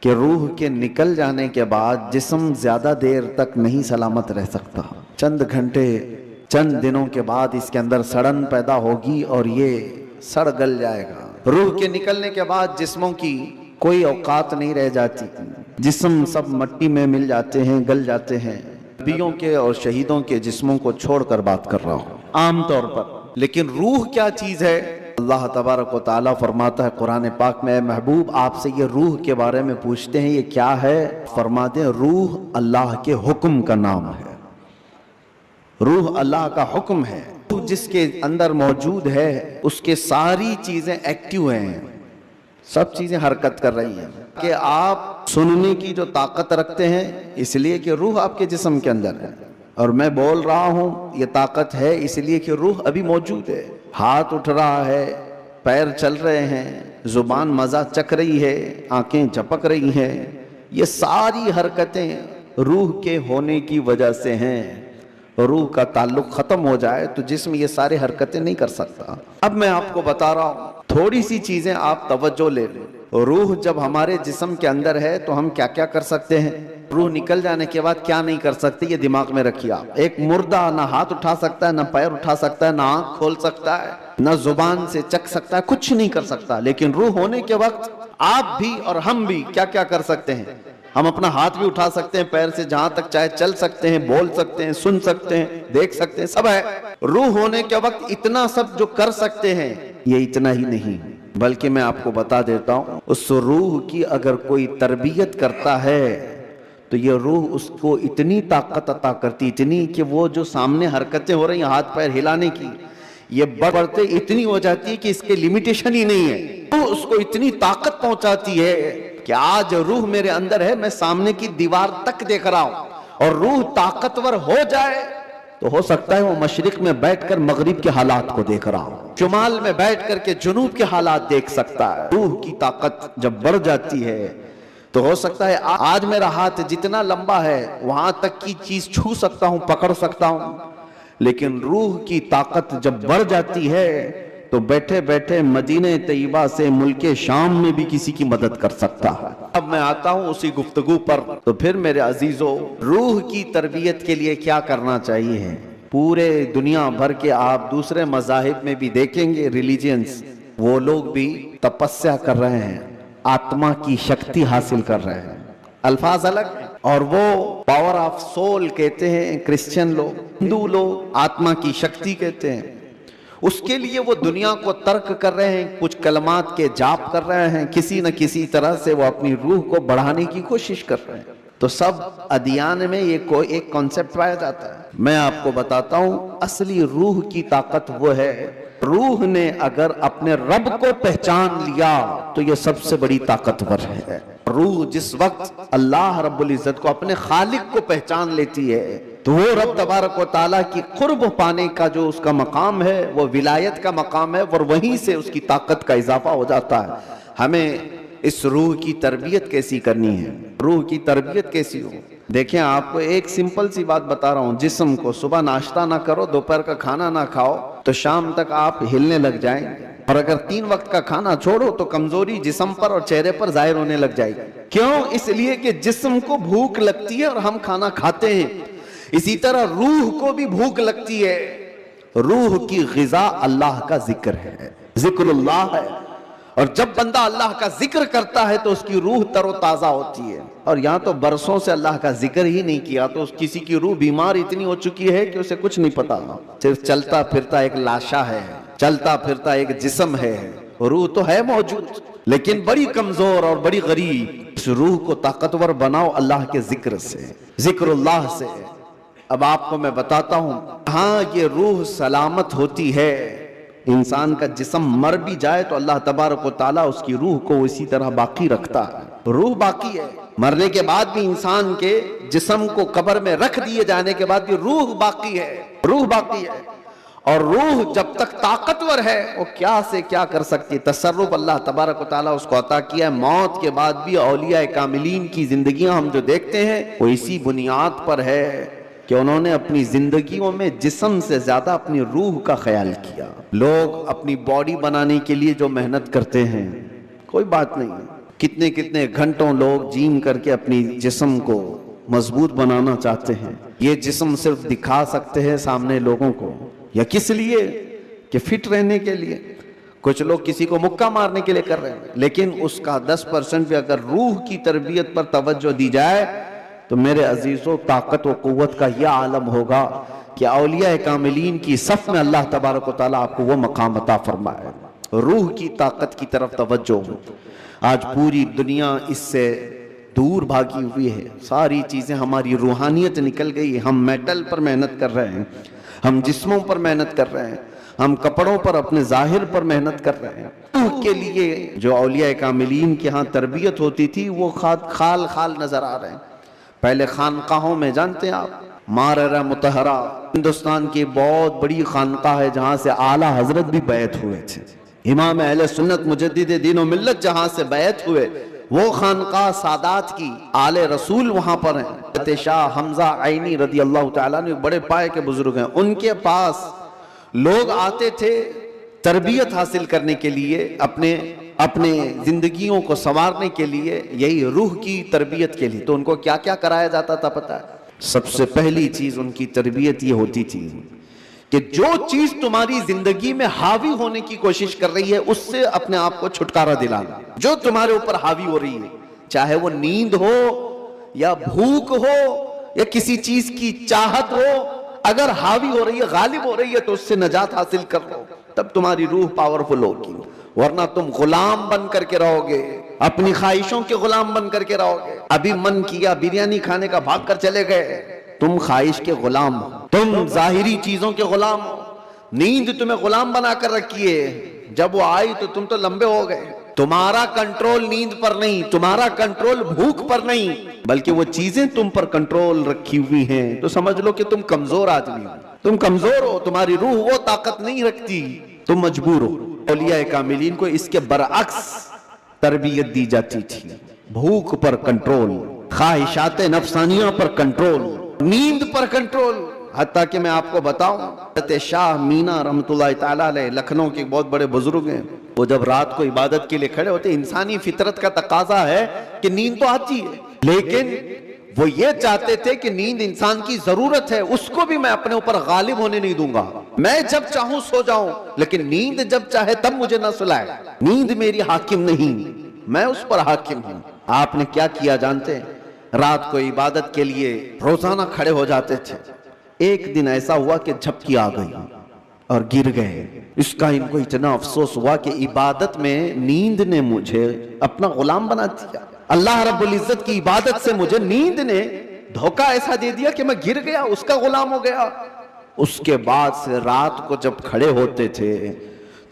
कि रूह के निकल जाने के बाद जिस्म ज्यादा देर तक नहीं सलामत रह सकता। चंद घंटे, चंद दिनों के बाद इसके अंदर सड़न पैदा होगी और ये सड़ गल जाएगा। रूह के निकलने के बाद जिस्मों की कोई औकात नहीं रह जाती, जिस्म सब मिट्टी में मिल जाते हैं, गल जाते हैं। नबियों के और शहीदों के जिस्मों को छोड़कर बात कर रहा हूँ आमतौर पर। लेकिन रूह क्या चीज है? अल्लाह तबारक व तआला फरमाता है कुरान पाक में, महबूब आपसे ये रूह के बारे में पूछते हैं, ये क्या है? फरमा दें, रूह अल्लाह के हुक्म का नाम है। रूह अल्लाह का हुक्म है। रूह जिसके अंदर मौजूद है उसके सारी चीजें एक्टिव हैं, सब चीजें हरकत कर रही हैं। कि आप सुनने की जो ताकत रखते हैं इसलिए कि रूह आपके जिस्म के अंदर है, और मैं बोल रहा हूं ये ताकत है इसलिए कि रूह अभी मौजूद है। हाथ उठ रहा है, पैर चल रहे हैं, जुबान मजा चख रही है, आंखें झपक रही हैं, ये सारी हरकतें रूह के होने की वजह से हैं। रूह का ताल्लुक खत्म हो जाए तो जिस्म ये सारी हरकतें नहीं कर सकता। अब मैं आपको बता रहा हूं, थोड़ी सी चीजें आप तवज्जो ले लें। रूह जब हमारे जिस्म के अंदर है तो हम क्या क्या कर सकते हैं, रूह निकल जाने के बाद क्या नहीं कर सकते, ये दिमाग में रखिए आप। एक मुर्दा ना हाथ उठा सकता है, ना पैर उठा सकता है, ना आंख खोल सकता है, ना जुबान से चख सकता है, कुछ नहीं कर सकता। लेकिन रूह होने के वक्त आप भी और हम भी क्या क्या कर सकते हैं। हम अपना हाथ भी उठा सकते हैं, पैर से जहां तक चाहे चल सकते हैं, बोल सकते हैं, सुन सकते हैं, देख सकते हैं, सब है। रूह होने के वक्त इतना सब जो कर सकते हैं, ये इतना ही नहीं बल्कि मैं आपको बता देता हूं, उस रूह की अगर कोई तरबियत करता है तो ये रूह उसको इतनी ताकत अता करती, इतनी कि वो जो सामने हरकतें हो रही हैं हाथ पैर हिलाने की, ये बढ़ते इतनी हो जाती है कि इसके लिमिटेशन ही नहीं है। तो उसको इतनी ताकत पहुंचाती है कि आज रूह मेरे अंदर है, मैं सामने की दीवार तक देख रहा हूं। और रूह ताकतवर हो जाए तो हो सकता है वो मशरिक में बैठकर मगरिब के हालात को देख रहा हो, शुमाल में बैठ करके जुनूब के हालात देख सकता है। रूह की ताकत जब बढ़ जाती है तो हो सकता है आज मेरा हाथ जितना लंबा है वहां तक की चीज छू सकता हूं, पकड़ सकता हूं। लेकिन रूह की ताकत जब बढ़ जाती है तो बैठे बैठे मदीने तैयबा से मुल्के शाम में भी किसी की मदद कर सकता है। अब मैं आता हूं उसी गुफ्तगू पर। तो फिर मेरे अजीजों, रूह की तरबियत के लिए क्या करना चाहिए? पूरे दुनिया भर के आप दूसरे मज़ाहिब में भी देखेंगे, रिलीजियंस, वो लोग भी तपस्या कर रहे हैं, आत्मा की शक्ति हासिल कर रहे हैं। अल्फाज अलग है और वो पावर ऑफ सोल कहते हैं क्रिश्चियन लोग, हिंदू लोग आत्मा की शक्ति कहते हैं। उसके लिए वो दुनिया को तर्क कर रहे हैं, कुछ कलमात के जाप कर रहे हैं, किसी न किसी तरह से वो अपनी रूह को बढ़ाने की कोशिश कर रहे हैं। तो सब अदियान में ये कोई एक कॉन्सेप्ट पाया जाता है। मैं आपको बताता हूं, असली रूह की ताकत वो है, रूह ने अगर अपने रब को पहचान लिया तो ये सबसे बड़ी ताकतवर है। रूह जिस वक्त अल्लाह रब्बुल इज्जत को, अपने खालिक को पहचान लेती है तो वो रब तबारक व तआला की कुर्ब पाने का जो उसका मकाम है वो विलायत का मकाम है, और वहीं से उसकी ताकत का इजाफा हो जाता है। हमें इस रूह की तरबियत कैसी करनी है, रूह की तरबियत कैसी हो? देखें, आपको एक सिंपल सी बात बता रहा हूं, जिस्म को सुबह नाश्ता ना करो, दोपहर का खाना ना खाओ तो शाम तक आप हिलने लग जाएंगे। और अगर 3 वक्त का खाना छोड़ो तो कमजोरी जिस्म पर और चेहरे पर जाहिर होने लग जाएगी। क्यों? इसलिए कि जिस्म को भूख लगती है और हम खाना खाते हैं। इसी तरह रूह को भी भूख लगती है। रूह की ग़िज़ा अल्लाह का जिक्र है, जिक्रुल्लाह है। और जब बंदा अल्लाह का जिक्र करता है तो उसकी रूह तरोताजा होती है। और यहाँ तो बरसों से अल्लाह का जिक्र ही नहीं किया तो किसी की रूह बीमार इतनी हो चुकी है कि उसे कुछ नहीं पता, सिर्फ चलता फिरता एक लाशा है, चलता फिरता एक जिस्म है। रूह तो है मौजूद लेकिन बड़ी कमजोर और बड़ी गरीब। इस रूह को ताकतवर बनाओ अल्लाह के जिक्र से, जिक्रुल्लाह से। अब आपको मैं बताता हूं, हाँ ये रूह सलामत होती है। इंसान का जिस्म मर भी जाए तो अल्लाह तबारक व तआला उसकी रूह को इसी तरह बाकी रखता है। रूह बाकी है, मरने के बाद भी इंसान के जिस्म को कब्र में रख दिए जाने के बाद भी रूह बाकी है, रूह बाकी है। और रूह जब तक ताकतवर है वो क्या से क्या कर सकती है। तसर्रुफ अल्लाह तबारक व तआला उसको अता किया है। मौत के बाद भी औलिया कामिलीन की जिंदगियां हम जो देखते हैं वो इसी बुनियाद पर है कि उन्होंने अपनी जिंदगियों में जिस्म से ज्यादा अपनी रूह का ख्याल किया। लोग अपनी बॉडी बनाने के लिए जो मेहनत करते हैं कोई बात नहीं है, कितने कितने घंटों लोग जिम करके अपनी जिस्म को मजबूत बनाना चाहते हैं। ये जिस्म सिर्फ दिखा सकते हैं सामने लोगों को, या किस लिए कि फिट रहने के लिए। कुछ लोग किसी को मुक्का मारने के लिए कर रहे हैं, लेकिन उसका 10% भी अगर रूह की तरबियत पर तवज्जो दी जाए तो मेरे अजीजों ताकत व कुव्वत का यह आलम होगा कि औलिया कामिलीन की सफ में अल्लाह तबारक व तआला आपको वो मकाम अता फरमाए। रूह की ताकत की तरफ तवज्जो। आज पूरी दुनिया इससे दूर भागी हुई है, सारी चीजें हमारी रूहानियत निकल गई है। हम मेटल पर मेहनत कर रहे हैं, हम जिस्मों पर मेहनत कर रहे हैं, हम कपड़ों पर, अपने जाहिर पर मेहनत कर रहे हैं। के लिए जो औलिया कामिलीन के यहाँ तरबियत होती थी वो खाल खाल नजर आ रहे हैं। पहले खानकाहों में, जानते हैं आप, माररा मुतहरा हिंदुस्तान की बहुत बड़ी खानकाह है जहाँ से आला हजरत भी बैत हुए थे। इमाम अहले सुन्नत मुजद्दिद दीन व मिल्लत जहाँ से बैत हुए, वो खानकाह सादात की आले रसूल वहाँ पर हैं। शाह हमजा आइनी रदी अल्लाह तआला ने बड़े पाए के बुजुर्ग हैं, उनके पास लोग आते थे तरबियत हासिल करने के लिए, अपने जिंदगियों को संवारने के लिए, यही रूह की तरबियत के लिए। तो उनको क्या क्या कराया जाता था पता है? सबसे पहली चीज उनकी तरबियत ये होती थी कि जो चीज तुम्हारी जिंदगी में हावी होने की कोशिश कर रही है उससे अपने आप को छुटकारा दिलाना। जो तुम्हारे ऊपर हावी हो रही है, चाहे वो नींद हो या भूख हो या किसी चीज की चाहत हो, अगर हावी हो रही है, गालिब हो रही है, तो उससे नजात हासिल कर लो, तब तुम्हारी रूह पावरफुल होगी। वरना तुम गुलाम बन करके रहोगे, अपनी ख्वाहिशों के गुलाम बन करके रहोगे। अभी मन किया बिरयानी खाने का, भाग कर चले गए, तुम ख्वाहिश के गुलाम हो, तुम जाहिरी चीजों के गुलाम हो। नींद तुम्हें गुलाम बना कर रखी है, जब वो आई तो तुम तो लंबे हो गए। तुम्हारा कंट्रोल नींद पर नहीं, तुम्हारा कंट्रोल भूख पर नहीं, बल्कि वो चीजें तुम पर कंट्रोल रखी हुई हैं। तो समझ लो कि तुम कमजोर आदमी हो, तुम कमजोर हो, तुम्हारी रूह वो ताकत नहीं रखती, तुम मजबूर हो। औलिया कामिलीन को इसके बरअक्स तरबियत दी जाती थी। भूख पर कंट्रोल, ख्वाहिशात नफसानिया पर कंट्रोल, नींद पर कंट्रोल। हत्ता कि मैं आपको बताऊं, शाह मीना रहमतुल्लाह तआला अलैह लखनऊ के बहुत बड़े बुजुर्ग हैं, वो जब रात को इबादत के लिए खड़े होते, इंसानी फितरत का तकाजा है कि नींद तो आती है, लेकिन वो ये चाहते थे कि नींद इंसान की जरूरत है, उसको भी मैं अपने ऊपर गालिब होने नहीं दूंगा। मैं जब चाहूं सो जाऊं, लेकिन नींद जब चाहे तब मुझे ना सुलाए। नींद मेरी हाकिम नहीं, मैं उस पर हाकिम हूं। आपने क्या किया जानते हैं? रात को इबादत के लिए रोजाना खड़े हो जाते थे। एक दिन ऐसा हुआ कि झपकी आ गई और गिर गए। इसका इनको इतना अफसोस हुआ कि इबादत में नींद ने मुझे अपना गुलाम बना दिया। अल्लाह रब्बुल इज्जत की इबादत से मुझे नींद ने धोखा ऐसा दे दिया कि मैं गिर गया, उसका गुलाम हो गया। उसके बाद से रात को जब खड़े होते थे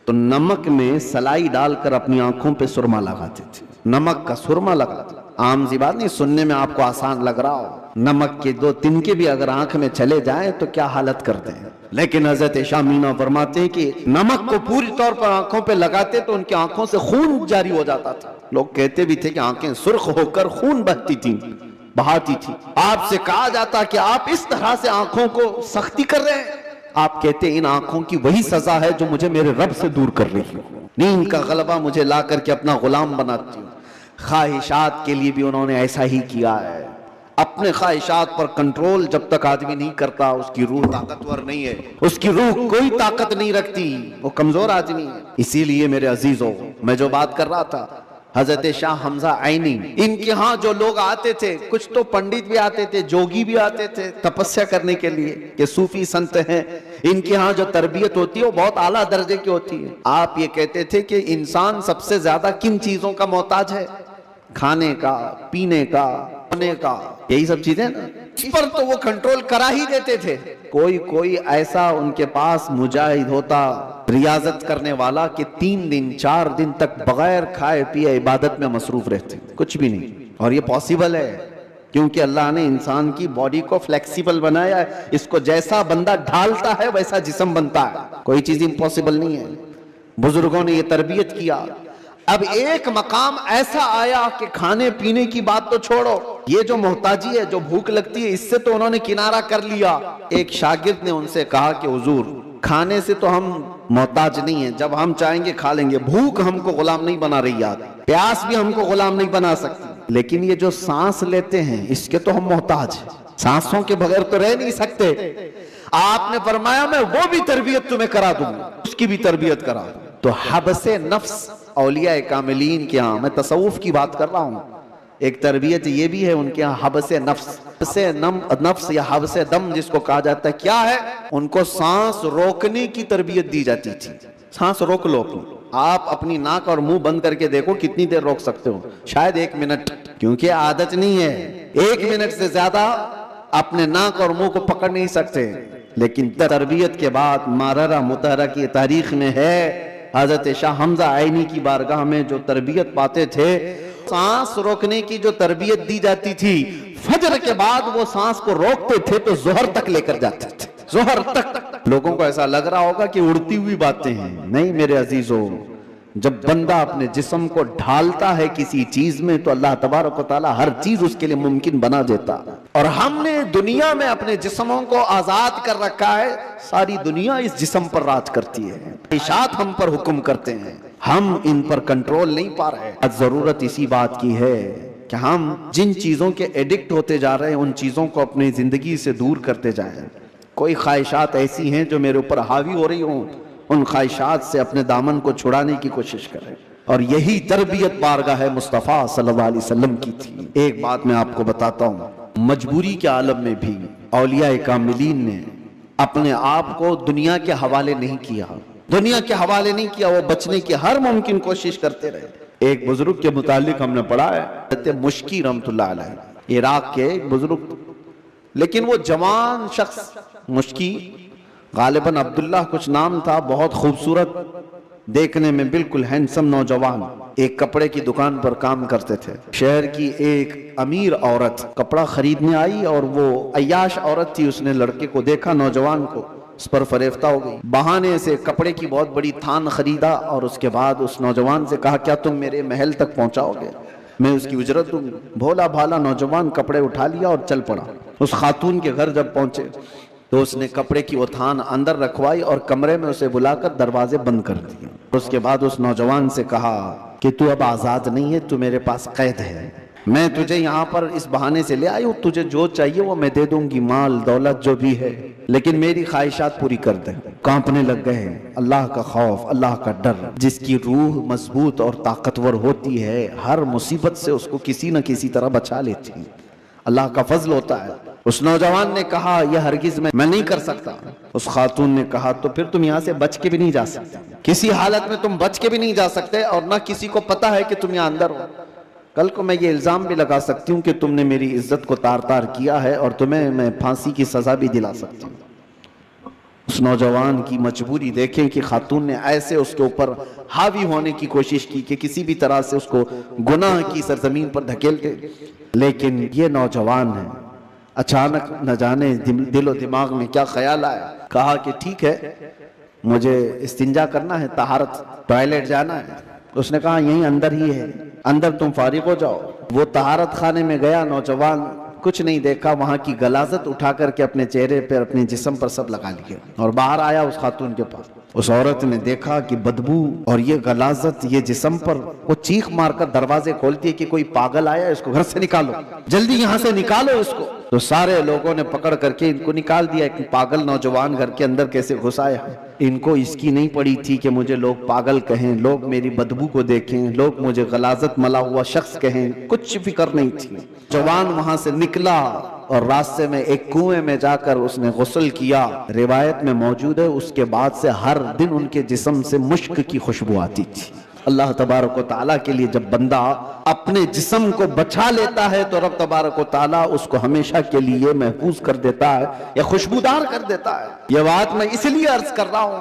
तो नमक में सलाई डालकर अपनी आंखों पे सुरमा लगाते थे। नमक का सुरमा लगाते। आम सी बात नहीं, सुनने में आपको आसान लग रहा हो, नमक के 2 तिनके भी अगर आंख में चले जाएं तो क्या हालत करते हैं। लेकिन हजरत शाह मीना फरमाते हैं कि नमक को पूरी तौर पर आंखों पे लगाते तो उनकी आंखों से खून जारी हो जाता था। लोग कहते भी थे कि आंखें सुर्ख होकर खून बहाती थी। आपसे कहा जाता कि आप इस तरह से आंखों को सख्ती कर रहे हैं। आप कहते इन आंखों की वही सजा है जो मुझे मेरे रब से दूर कर रही है। नींद का गलबा मुझे ला करके अपना गुलाम बनाती हूँ। ख्वाहिशात के लिए भी उन्होंने ऐसा ही किया है। अपने ख्वाहिशात पर कंट्रोल जब तक आदमी नहीं करता, उसकी रूह ताकतवर नहीं है, उसकी रूह कोई ताकत नहीं रखती, वो कमजोर आदमी है। इसीलिए मेरे अजीजों, मैं जो बात कर रहा था, हजरत शाह हमजा आइनी, इनके यहाँ जो लोग आते थे, कुछ तो पंडित भी आते थे, जोगी भी आते थे तपस्या करने के लिए, कि सूफी संत हैं। इनके यहाँ जो तरबियत होती है वो बहुत आला दर्जे की होती है। आप ये कहते थे कि इंसान सबसे ज्यादा किन चीजों का मोहताज है? खाने का, पीने का, सोने का, यही सब चीजें ना। इस पर तो वो कंट्रोल करा ही देते थे। कोई ऐसा उनके पास मुजाहिद होता, रियाजत करने वाला, कि 3 दिन 4 दिन तक बगैर खाए पिए इबादत में मसरूफ रहते, कुछ भी नहीं। और ये पॉसिबल है क्योंकि अल्लाह ने इंसान की बॉडी को फ्लेक्सिबल बनाया है। इसको जैसा बंदा ढालता है वैसा जिस्म बनता है, कोई चीज इम्पॉसिबल नहीं है। बुजुर्गों ने ये तरबियत किया। अब एक मकाम ऐसा आया कि खाने पीने की बात तो छोड़ो, ये जो मोहताजी है, जो भूख लगती है, इससे तो उन्होंने किनारा कर लिया। एक शागिर्द ने उनसे कहा कि हुजूर, खाने से तो हम मोहताज नहीं है, जब हम चाहेंगे खा लेंगे। भूख हमको गुलाम नहीं बना रही याद, प्यास भी हमको गुलाम नहीं बना सकती। लेकिन ये जो सांस लेते हैं इसके तो हम मोहताज हैं, सांसों के बगैर तो रह नहीं सकते। आपने फरमाया मैं वो भी तरबियत तुम्हें करा दूंगा, उसकी भी तरबियत करा दूं। तो हबसे नफ्स औलिया कामिलीन के यहाँ, मैं तसव्वुफ की बात कर रहा हूँ, एक तरबियत ये भी है उनके यहाँ हबसे नफ्स, हबसे नफ्स या हबसे दम जिसको कहा जाता है। क्या है? उनको सांस रोकने की तरबियत दी जाती थी। सांस रोक लो अपनी, आप अपनी नाक और मुंह बंद करके देखो कितनी देर रोक सकते हो, शायद 1 मिनट, क्योंकि आदत नहीं है। 1 मिनट से ज्यादा अपने नाक और मुंह को पकड़ नहीं सकते। लेकिन तरबियत के बाद माररा मुतहरा की तारीख में है, हजरत शाह हमजा आईनी की बारगाह में जो तरबियत पाते थे, सांस रोकने की जो तरबियत दी जाती थी, फजर के बाद वो सांस को रोकते थे तो जोहर तक लेकर जाते थे, जोहर तक। लोगों को ऐसा लग रहा होगा कि उड़ती हुई बातें हैं, नहीं मेरे अजीजों, जब बंदा अपने जिस्म को ढालता है किसी चीज में तो अल्लाह तबारक व तआला हर चीज उसके लिए मुमकिन बना देता। और हमने दुनिया में अपने जिस्मों को आजाद कर रखा है, सारी दुनिया इस जिस्म पर राज करती है, ख्वाहिशात हम पर हुक्म करते हैं, हम इन पर कंट्रोल नहीं पा रहे। आज जरूरत इसी बात की है कि हम जिन चीजों के एडिक्ट होते जा रहे हैं उन चीजों को अपनी जिंदगी से दूर करते जाएं। कोई ख्वाहिशात ऐसी हैं जो मेरे ऊपर हावी हो रही हों, उन ख्वाहिशात से अपने दामन को छुड़ाने की कोशिश करें। और यही तरबियत बारगाह है मुस्तफ़ा सल्लल्लाहु अलैहि वसल्लम की थी। एक बात मैं आपको बताता हूँ, मजबूरी के आलम में भी औलिया कामिलीन ने अपने आप को दुनिया के हवाले नहीं किया, दुनिया के हवाले नहीं किया, वो बचने की हर मुमकिन कोशिश करते रहे। एक बुजुर्ग के मुतालिक हमने पढ़ा है, मुश्की रहमतुल्लाह अलैह, इराक के एक बुजुर्ग, लेकिन वो जवान शख्स, मुश्की गालिबन अब्दुल्लाह कुछ नाम था, बहुत खूबसूरत, देखने में बिल्कुल हैंडसम नौजवान, एक कपड़े की दुकान पर काम करते थे। शहर की एक अमीर औरत कपड़ा खरीदने आई और वो अय्याश औरत थी, उसने लड़के को देखा, नौजवान को, उस पर फरेफ्ता हो गई। बहाने से कपड़े की बहुत बड़ी थान खरीदा और उसके बाद उस नौजवान से कहा क्या तुम मेरे महल तक पहुंचाओगे, मैं उसकी उजरत दूंगी। भोला भाला नौजवान कपड़े उठा लिया और चल पड़ा। उस खातून के घर जब पहुंचे तो उसने कपड़े की वो थान अंदर रखवाई और कमरे में उसे बुलाकर दरवाजे बंद कर दिए। उसके बाद उस नौजवान से कहा कि तू अब आजाद नहीं है, तू मेरे पास कैद है, मैं तुझे यहाँ पर इस बहाने से ले आई हूँ, तुझे जो चाहिए वो मैं दे दूंगी, माल दौलत जो भी है, लेकिन मेरी ख्वाहिशात पूरी कर दे। कांपने लग गए। अल्लाह का खौफ, अल्लाह का डर, जिसकी रूह मजबूत और ताकतवर होती है, हर मुसीबत से उसको किसी न किसी तरह बचा लेती है, अल्लाह का फजल होता है। उस नौजवान ने कहा यह हरगिज मैं नहीं कर सकता। उस खातून ने कहा तो फिर तुम यहाँ से बच के भी नहीं जा सकते, किसी हालत में तुम बच के भी नहीं जा सकते, और ना किसी को पता है कि तुम यहाँ अंदर हो। कल को मैं ये इल्जाम भी लगा सकती हूँ कि तुमने मेरी इज्जत को तार तार किया है और तुम्हें मैं फांसी की सजा भी दिला सकती हूँ। उस नौजवान की मजबूरी देखें कि खातून ने ऐसे उसके ऊपर हावी होने की कोशिश की कि किसी भी तरह से उसको गुनाह की सरजमीन पर धकेलते। लेकिन ये नौजवान है, अचानक न जाने दिलो दिमाग में क्या ख्याल आया, कहा कि ठीक है मुझे इस्तिंजा करना है, तहारत, टॉयलेट जाना है। उसने कहा यहीं अंदर ही है, अंदर तुम फारिग हो जाओ। वो तहारत खाने में गया, नौजवान कुछ नहीं देखा, वहां की गलाजत उठा करके अपने चेहरे पर, अपने जिस्म पर सब लगा लिया और बाहर आया उस खातून के पास। उस औरत ने देखा कि बदबू और ये गलाजत ये जिस्म पर, वो चीख मारकर दरवाजे खोलती है कि कोई पागल आया, इसको घर से निकालो, जल्दी यहाँ से निकालो इसको। तो सारे लोगों ने पकड़ करके इनको निकाल दिया कि पागल नौजवान घर के अंदर कैसे घुस आया। इनको इसकी नहीं पड़ी थी कि मुझे लोग पागल कहें, लोग मेरी बदबू को देखें, लोग मुझे गलाजत मला हुआ शख्स कहें, कुछ फिक्र नहीं थी। जवान वहां से निकला और रास्ते में एक कुएं में जाकर उसने गुस्ल किया। रिवायत में मौजूद है उसके बाद से हर दिन उनके जिस्म से मुश्क की खुशबू आती थी। अल्लाह तबारक व तआला के लिए जब बंदा अपने जिस्म को बचा लेता है तो रब तबारक व तआला उसको हमेशा के लिए महफूज कर देता है या खुशबूदार कर देता है। यह बात मैं इसलिए अर्ज कर रहा हूं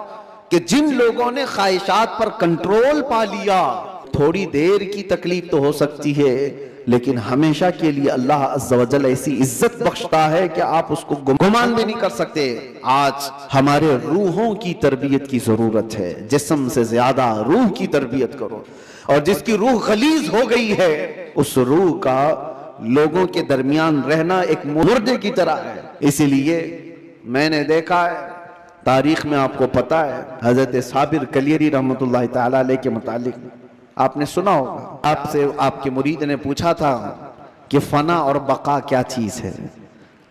कि जिन लोगों ने ख्वाहिशात पर कंट्रोल पा लिया, थोड़ी देर की तकलीफ तो हो सकती है, लेकिन हमेशा के लिए अल्लाह अज़्ज़ा व जल ऐसी इज्जत बख्शता है कि आप उसको गुमान भी नहीं कर सकते। आज हमारे रूहों की तरबियत की जरूरत है, जिस्म से ज्यादा रूह की तरबियत करो। और जिसकी रूह गलीज हो गई है, उस रूह का लोगों के दरमियान रहना एक मुर्दे की तरह है। इसीलिए मैंने देखा है तारीख में आपको पता है हजरत साबिर कलियरी रहमतुल्लाह ताला अलैह के मुतालिक आपने सुना होगा, आपसे आपके मुरीद ने पूछा था कि फना और बका क्या चीज है,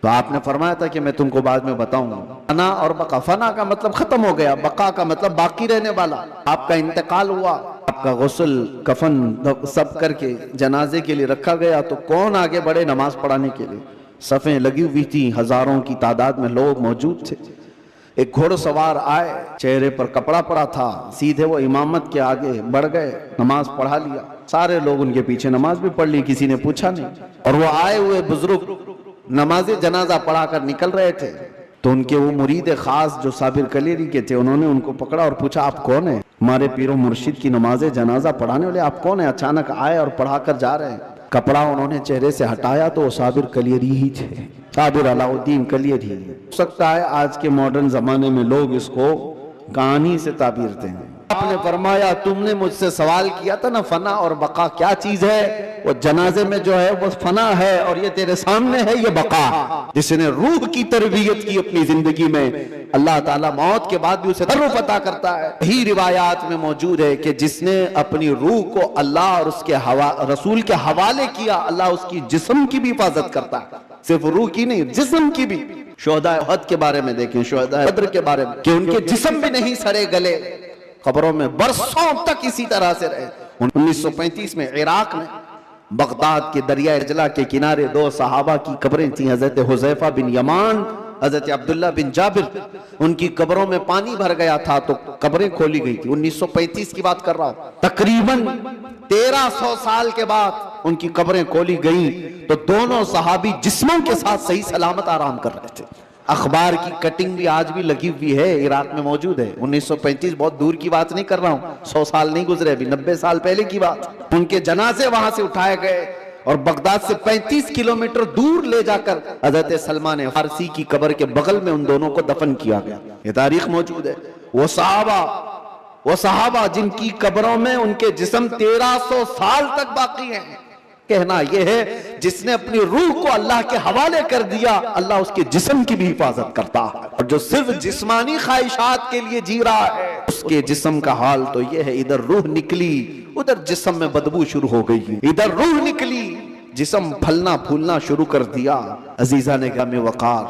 तो आपने फरमाया था कि मैं तुमको बाद में बताऊंगा। फना और बका, फना का मतलब खत्म हो गया, बका का मतलब बाकी रहने वाला। आपका इंतकाल हुआ, आपका गुस्ल कफन सब करके जनाजे के लिए रखा गया, तो कौन आगे बढ़े नमाज पढ़ाने के लिए? सफ़ें लगी हुई थी, हजारों की तादाद में लोग मौजूद थे। एक घोड़सवार आए, चेहरे पर कपड़ा पड़ा था, सीधे वो इमामत के आगे बढ़ गए, नमाज पढ़ा लिया। सारे लोग उनके पीछे नमाज भी पढ़ ली, किसी ने पूछा नहीं। और वो आए हुए बुजुर्ग नमाज जनाजा पढ़ा कर निकल रहे थे, तो उनके वो मुरीद खास जो साबिर कलियरी के थे, उन्होंने उनको पकड़ा और पूछा, आप कौन है? हमारे पीरो मुर्शिद की नमाज जनाजा पढ़ाने वाले आप कौन है? अचानक आए और पढ़ा कर जा रहे हैं। कपड़ा उन्होंने चेहरे से हटाया तो वो साबिर कलियरी ही थे, साबिर अलाउद्दीन कलियरी। हो सकता है आज के मॉडर्न जमाने में लोग इसको कहानी से ताबीर दें। आपने फरमाया, तुमने मुझसे सवाल किया था ना फना और बका क्या चीज है, वो जनाजे में जो है वो फना है, और ये तेरे सामने है ये बका। जिसने रूह की तरबियत की अपनी जिंदगी में, अल्लाह ताला मौत के बाद भी उसे तर्फ अता करता है। यही रिवायात में मौजूद है कि जिसने अपनी रूह को अल्लाह और उसके रसूल के हवाले किया, अल्लाह उसकी जिस्म की भी हिफाजत करता है, सिर्फ रूह की नहीं, जिस्म की भी। शुहदा उहद के बारे में देखें, शुहदा बद्र के बारे में, कि उनके जिस्म भी नहीं सड़े गले, कब्रों में बरसों तक इसी तरह से रहे। 1935 में इराक में बगदाद के दरिया अजला के किनारे दो सहाबा की कब्रें थी, हजरत हुज़ैफा बिन यमान, हजरत अब्दुल्ला बिन जाबिर। उनकी कब्रों में पानी भर गया था तो कब्रें खोली गई थी। 1935 की बात कर रहा हूं। तकरीबन 1300 साल के बाद उनकी कब्रें खोली गई तो दोनों सहाबी जिस्मों के साथ सही सलामत आराम कर रहे थे। अखबार की कटिंग भी आज भी लगी हुई है, इराक में मौजूद है। 1935 बहुत दूर की बात नहीं कर रहा हूं, 100 साल नहीं गुजरे, अभी 90 साल पहले की बात। उनके जनाजे वहां से उठाए गए और बगदाद से 35 किलोमीटर दूर ले जाकर हजरत सलमान फारसी की कब्र के बगल में उन दोनों को दफन किया गया। ये तारीख मौजूद है। वो सहाबा जिनकी कब्रों में उनके जिस्म 1300 साल तक बाकी हैं। कहना यह है, जिसने अपनी रूह को अल्लाह के हवाले कर दिया, अल्लाह उसके जिस्म की भी हिफाजत करता है। और जो सिर्फ जिस्मानी ख्वाहिशात के लिए जी रहा है, उसके जिस्म का हाल तो यह है, इधर रूह निकली उधर जिस्म में बदबू शुरू हो गई, इधर रूह निकली जिस्म फलना फूलना शुरू कर दिया। अजीजा ने गामे वकार,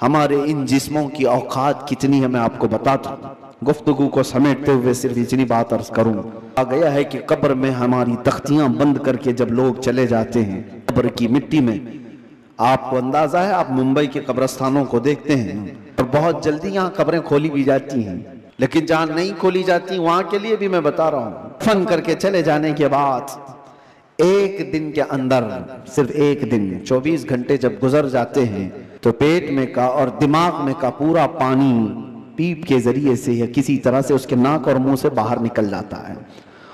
हमारे इन जिस्मों की औकात कितनी है मैं आपको बताता हूं। गुफ्तगू को समेटते हुए सिर्फ इतनी बात अर्ज करूं, आ गया है कि कब्र में हमारी तख्तियां बंद करके जब लोग चले जाते हैं कब्र की मिट्टी में, आपको अंदाजा है, आप मुंबई के कब्रस्तानों को देखते हैं और बहुत जल्दी यहाँ कब्रें खोली भी जाती हैं, लेकिन जहाँ नहीं खोली जाती वहां के लिए भी मैं बता रहा हूँ, दफन करके चले जाने के बाद एक दिन के अंदर, सिर्फ एक दिन, 24 घंटे जब गुजर जाते हैं तो पेट में का और दिमाग में का पूरा पानी पीप के जरिए से या किसी तरह से उसके नाक और मुंह से बाहर निकल जाता है,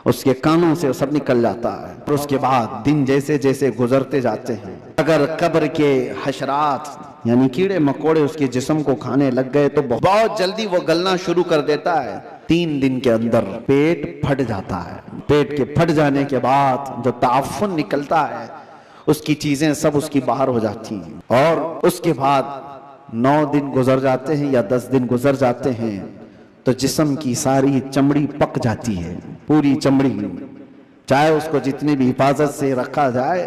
उसके कानों से सब निकल जाता है। और उसके बाद दिन जैसे जैसे गुजरते जाते हैं, अगर कब्र के हशरात यानी कीड़े मकोड़े उसके जिस्म को खाने लग गए तो बहुत जल्दी वो गलना शुरू कर देता है। 3 दिन के अंदर पेट फट जाता है। पेट के फट जाने के बाद जो ताफुन निकलता है, उसकी चीजें सब उसकी बाहर हो जाती हैं। और उसके बाद 9 दिन गुजर जाते हैं या 10 दिन गुजर जाते हैं तो जिस्म की सारी चमड़ी पक जाती है, पूरी चमड़ी, चाहे उसको जितनी भी हिफाजत से रखा जाए,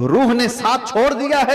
रूह ने साथ छोड़ दिया है।